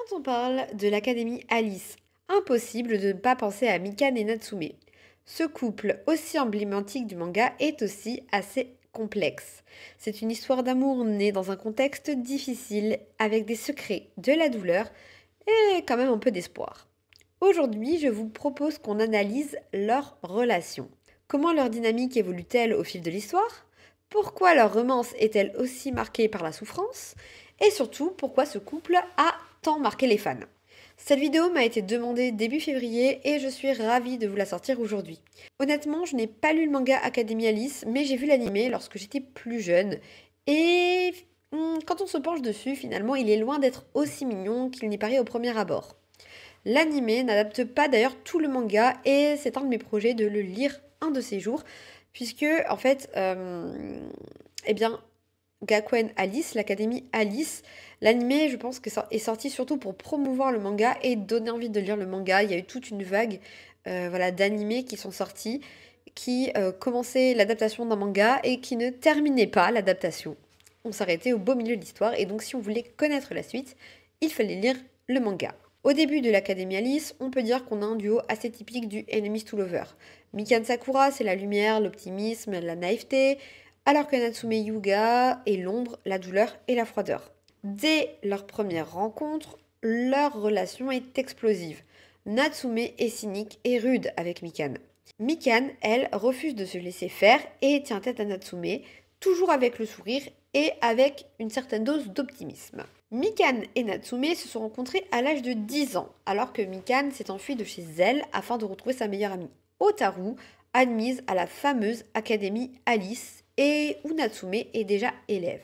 Quand on parle de l'Académie Alice, impossible de ne pas penser à Mikan et Natsume. Ce couple aussi emblématique du manga est aussi assez complexe. C'est une histoire d'amour née dans un contexte difficile, avec des secrets, de la douleur et quand même un peu d'espoir. Aujourd'hui, je vous propose qu'on analyse leur relation. Comment leur dynamique évolue-t-elle au fil de l'histoire? Pourquoi leur romance est-elle aussi marquée par la souffrance? Et surtout, pourquoi ce couple a tant marqué les fans? Cette vidéo m'a été demandée début février et je suis ravie de vous la sortir aujourd'hui. Honnêtement, je n'ai pas lu le manga Academia Alice, mais j'ai vu l'anime lorsque j'étais plus jeune. Et quand on se penche dessus, finalement, il est loin d'être aussi mignon qu'il n'y paraît au premier abord. L'anime n'adapte pas d'ailleurs tout le manga et c'est un de mes projets de le lire un de ces jours, puisque en fait, eh bien, Gakuen Alice, l'Académie Alice, l'anime, je pense que ça est sorti surtout pour promouvoir le manga et donner envie de lire le manga. Il y a eu toute une vague voilà, d'animés qui sont sortis, qui commençaient l'adaptation d'un manga et qui ne terminaient pas l'adaptation. On s'arrêtait au beau milieu de l'histoire et donc si on voulait connaître la suite, il fallait lire le manga. Au début de l'Académie Alice, on peut dire qu'on a un duo assez typique du Enemies to Lover. Mikan Sakura, c'est la lumière, l'optimisme, la naïveté, alors que Natsume Yuga est l'ombre, la douleur et la froideur. Dès leur première rencontre, leur relation est explosive. Natsume est cynique et rude avec Mikan. Mikan, elle, refuse de se laisser faire et tient tête à Natsume, toujours avec le sourire et avec une certaine dose d'optimisme. Mikan et Natsume se sont rencontrés à l'âge de 10 ans, alors que Mikan s'est enfuie de chez elle afin de retrouver sa meilleure amie, Otaru, admise à la fameuse Académie Alice et où Natsume est déjà élève.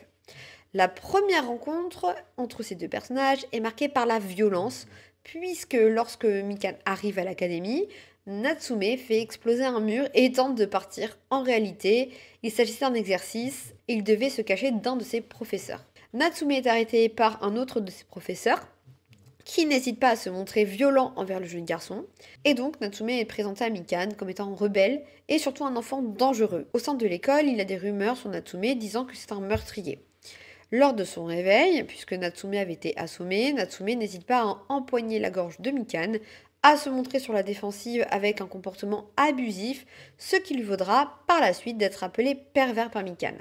La première rencontre entre ces deux personnages est marquée par la violence, puisque lorsque Mikan arrive à l'académie, Natsume fait exploser un mur et tente de partir. En réalité, il s'agissait d'un exercice et il devait se cacher d'un de ses professeurs. Natsume est arrêté par un autre de ses professeurs, qui n'hésite pas à se montrer violent envers le jeune garçon. Et donc, Natsume est présenté à Mikan comme étant rebelle et surtout un enfant dangereux. Au sein de l'école, il y a des rumeurs sur Natsume disant que c'est un meurtrier. Lors de son réveil, puisque Natsume avait été assommée, Natsume n'hésite pas à empoigner la gorge de Mikan, à se montrer sur la défensive avec un comportement abusif, ce qui lui vaudra par la suite d'être appelé pervers par Mikan.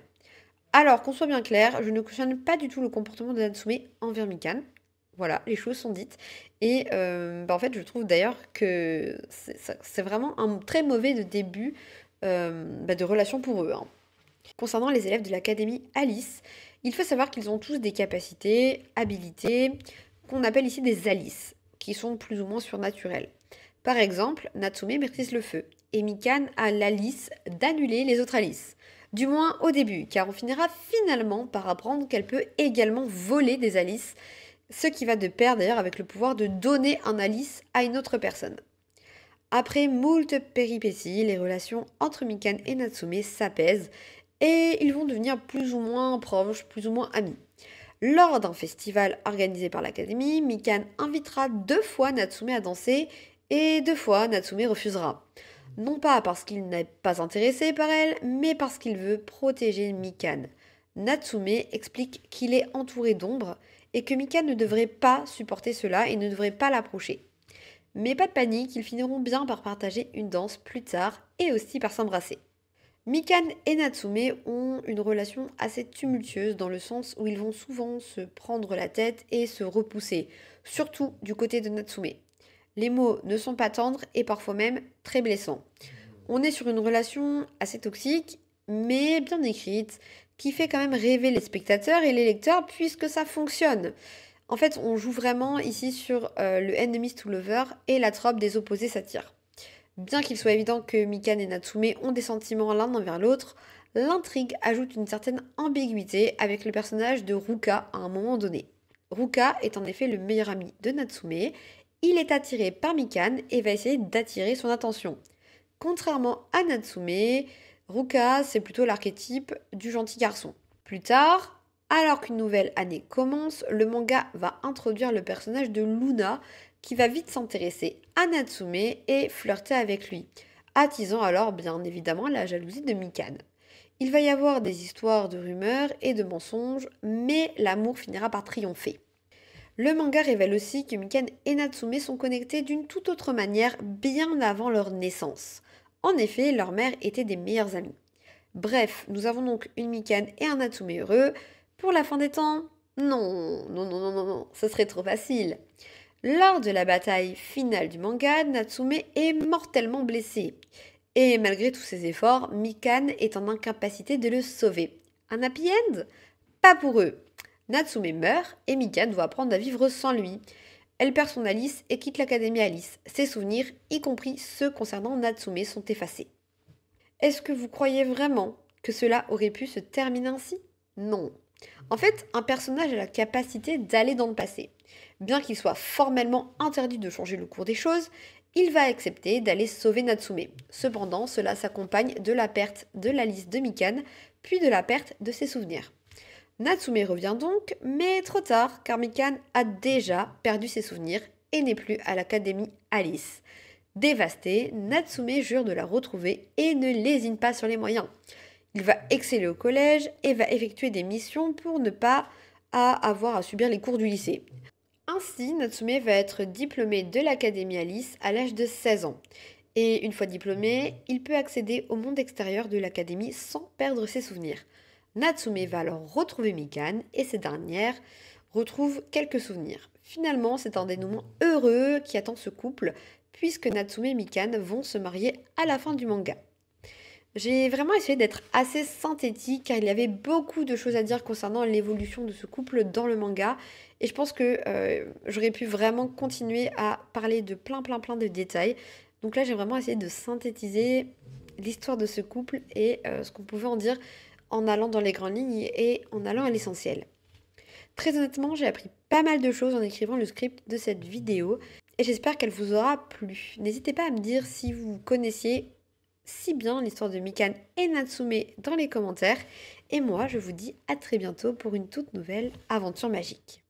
Alors, qu'on soit bien clair, je ne cautionne pas du tout le comportement de Natsume envers Mikan. Voilà, les choses sont dites. Et en fait, je trouve d'ailleurs que c'est vraiment un très mauvais début de relation pour eux. Hein. Concernant les élèves de l'Académie Alice, il faut savoir qu'ils ont tous des capacités, habilités, qu'on appelle ici des Alice, qui sont plus ou moins surnaturelles. Par exemple, Natsume maîtrise le feu, et Mikan a l'Alice d'annuler les autres Alice. Du moins au début, car on finira finalement par apprendre qu'elle peut également voler des Alice, ce qui va de pair d'ailleurs avec le pouvoir de donner un Alice à une autre personne. Après moult péripéties, les relations entre Mikan et Natsume s'apaisent et ils vont devenir plus ou moins proches, plus ou moins amis. Lors d'un festival organisé par l'académie, Mikan invitera 2 fois Natsume à danser et 2 fois Natsume refusera. Non pas parce qu'il n'est pas intéressé par elle, mais parce qu'il veut protéger Mikan. Natsume explique qu'il est entouré d'ombre et que Mikan ne devrait pas supporter cela et ne devrait pas l'approcher. Mais pas de panique, ils finiront bien par partager une danse plus tard et aussi par s'embrasser. Mikan et Natsume ont une relation assez tumultueuse dans le sens où ils vont souvent se prendre la tête et se repousser, surtout du côté de Natsume. Les mots ne sont pas tendres et parfois même très blessants. On est sur une relation assez toxique, mais bien écrite, qui fait quand même rêver les spectateurs et les lecteurs puisque ça fonctionne. En fait, on joue vraiment ici sur le enemies to lover et la trope des opposés s'attirent. Bien qu'il soit évident que Mikan et Natsume ont des sentiments l'un envers l'autre, l'intrigue ajoute une certaine ambiguïté avec le personnage de Ruka à un moment donné. Ruka est en effet le meilleur ami de Natsume, il est attiré par Mikan et va essayer d'attirer son attention. Contrairement à Natsume, Ruka c'est plutôt l'archétype du gentil garçon. Plus tard, alors qu'une nouvelle année commence, le manga va introduire le personnage de Luna qui va vite s'intéresser à Natsume et flirter avec lui, attisant alors bien évidemment la jalousie de Mikan. Il va y avoir des histoires de rumeurs et de mensonges, mais l'amour finira par triompher. Le manga révèle aussi que Mikan et Natsume sont connectés d'une toute autre manière bien avant leur naissance. En effet, leur mère était des meilleures amies. Bref, nous avons donc une Mikan et un Natsume heureux. Pour la fin des temps, non, non, non, non, non, non, ce serait trop facile. Lors de la bataille finale du manga, Natsume est mortellement blessé. Et malgré tous ses efforts, Mikan est en incapacité de le sauver. Un happy end? Pas pour eux. Natsume meurt et Mikan doit apprendre à vivre sans lui. Elle perd son Alice et quitte l'Académie Alice. Ses souvenirs, y compris ceux concernant Natsume, sont effacés. Est-ce que vous croyez vraiment que cela aurait pu se terminer ainsi? Non. En fait, un personnage a la capacité d'aller dans le passé. Bien qu'il soit formellement interdit de changer le cours des choses, il va accepter d'aller sauver Natsume. Cependant, cela s'accompagne de la perte de la liste de Mikan, puis de la perte de ses souvenirs. Natsume revient donc, mais trop tard, car Mikan a déjà perdu ses souvenirs et n'est plus à l'Académie Alice. Dévasté, Natsume jure de la retrouver et ne lésine pas sur les moyens. Il va exceller au collège et va effectuer des missions pour ne pas avoir à subir les cours du lycée. Ainsi, Natsume va être diplômé de l'Académie Alice à l'âge de 16 ans. Et une fois diplômé, il peut accéder au monde extérieur de l'Académie sans perdre ses souvenirs. Natsume va alors retrouver Mikan et ces dernières retrouvent quelques souvenirs. Finalement, c'est un dénouement heureux qui attend ce couple, puisque Natsume et Mikan vont se marier à la fin du manga. J'ai vraiment essayé d'être assez synthétique car il y avait beaucoup de choses à dire concernant l'évolution de ce couple dans le manga et je pense que j'aurais pu vraiment continuer à parler de plein de détails. Donc là j'ai vraiment essayé de synthétiser l'histoire de ce couple et ce qu'on pouvait en dire en allant dans les grandes lignes et en allant à l'essentiel. Très honnêtement, j'ai appris pas mal de choses en écrivant le script de cette vidéo et j'espère qu'elle vous aura plu. N'hésitez pas à me dire si vous connaissiez si bien l'histoire de Mikan et Natsume dans les commentaires. Et moi, je vous dis à très bientôt pour une toute nouvelle aventure magique.